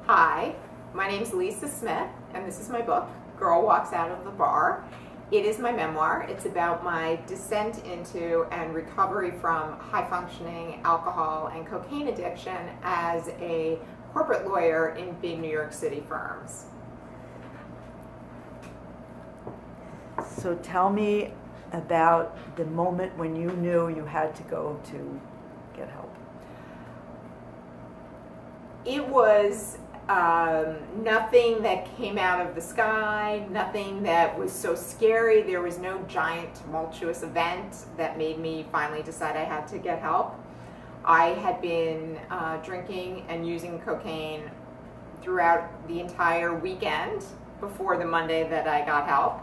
Hi, my name's Lisa Smith, and this is my book, Girl Walks Out of the Bar. It is my memoir. It's about my descent into and recovery from high-functioning alcohol and cocaine addiction as a corporate lawyer in big New York City firms. So tell me about the moment when you knew you had to go to get help. It was nothing that came out of the sky, nothing that was so scary. There was no giant tumultuous event that made me finally decide I had to get help. I had been drinking and using cocaine throughout the entire weekend before the Monday that I got help.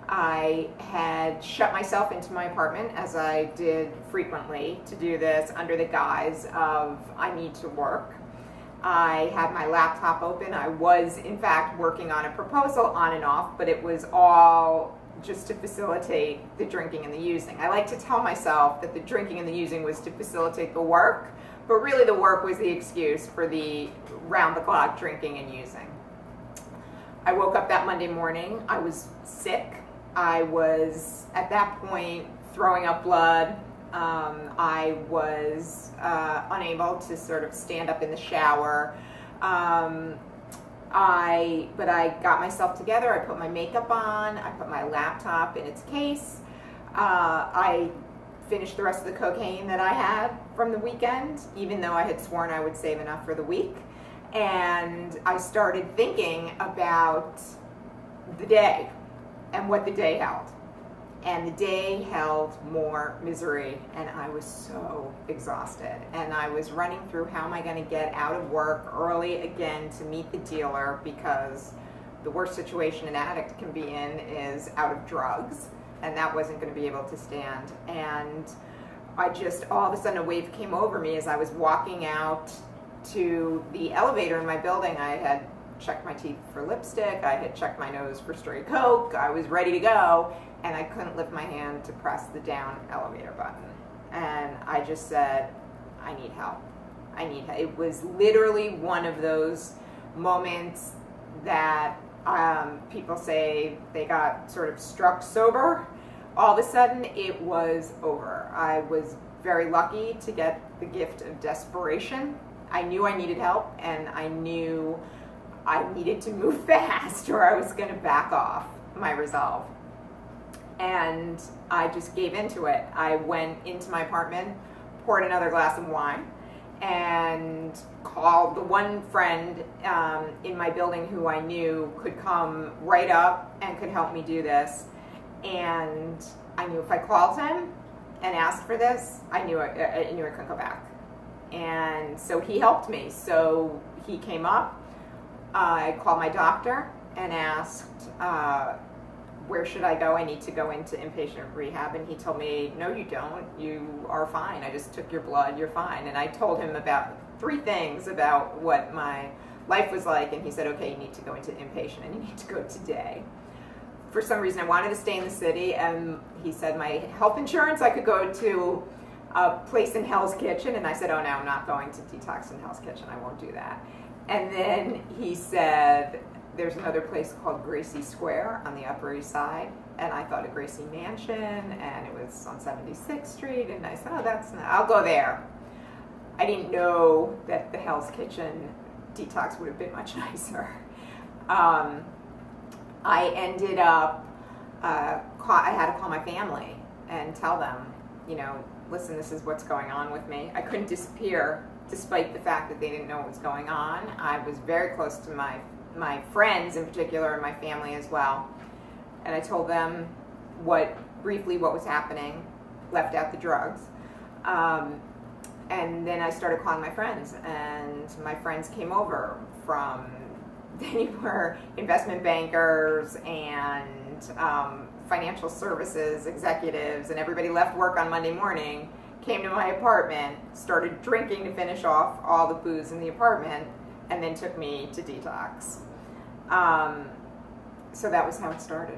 I had shut myself into my apartment, as I did frequently, to do this under the guise of I need to work. I had my laptop open. I was, in fact, working on a proposal on and off, but it was all just to facilitate the drinking and the using. I like to tell myself that the drinking and the using was to facilitate the work, but really the work was the excuse for the round-the-clock drinking and using. I woke up that Monday morning. I was sick. I was, at that point, throwing up blood. I was unable to sort of stand up in the shower. But I got myself together. I put my makeup on. I put my laptop in its case. I finished the rest of the cocaine that I had from the weekend, even though I had sworn I would save enough for the week. And I started thinking about the day and what the day held. And the day held more misery, and I was so exhausted. And I was running through, how am I going to get out of work early again to meet the dealer, because the worst situation an addict can be in is out of drugs, and that wasn't going to be able to stand. And I just, all of a sudden, a wave came over me as I was walking out to the elevator in my building. I had checked my teeth for lipstick, I had checked my nose for stray coke, I was ready to go, and I couldn't lift my hand to press the down elevator button. And I just said, I need help. I need help. It was literally one of those moments that people say they got sort of struck sober. All of a sudden, it was over. I was very lucky to get the gift of desperation. I knew I needed help, and I knew I needed to move fast or I was going to back off my resolve. And I just gave into it. I went into my apartment, poured another glass of wine, and called the one friend in my building who I knew could come right up and could help me do this. And I knew if I called him and asked for this, I knew I couldn't go back. And so he helped me. So he came up. I called my doctor and asked, where should I go? I need to go into inpatient rehab. And he told me, no, you don't. You are fine. I just took your blood. You're fine. And I told him about 3 things about what my life was like. And he said, okay, you need to go into inpatient and you need to go today. For some reason, I wanted to stay in the city. And he said my health insurance, I could go to a place in Hell's Kitchen. And I said, oh, no, I'm not going to detox in Hell's Kitchen. I won't do that. And then he said, there's another place called Gracie Square on the Upper East Side. And I thought of Gracie Mansion, and it was on 76th Street. And I said, oh, I'll go there. I didn't know that the Hell's Kitchen detox would have been much nicer. I ended up, I had to call my family and tell them, you know, listen, this is what's going on with me. I couldn't disappear, despite the fact that they didn't know what was going on. I was very close to my friends in particular, and my family as well. And I told them briefly what was happening, left out the drugs. And then I started calling my friends, and my friends came over from anywhere, investment bankers and financial services executives, and everybody left work on Monday morning, came to my apartment, started drinking to finish off all the booze in the apartment, and then took me to detox. So that was how it started.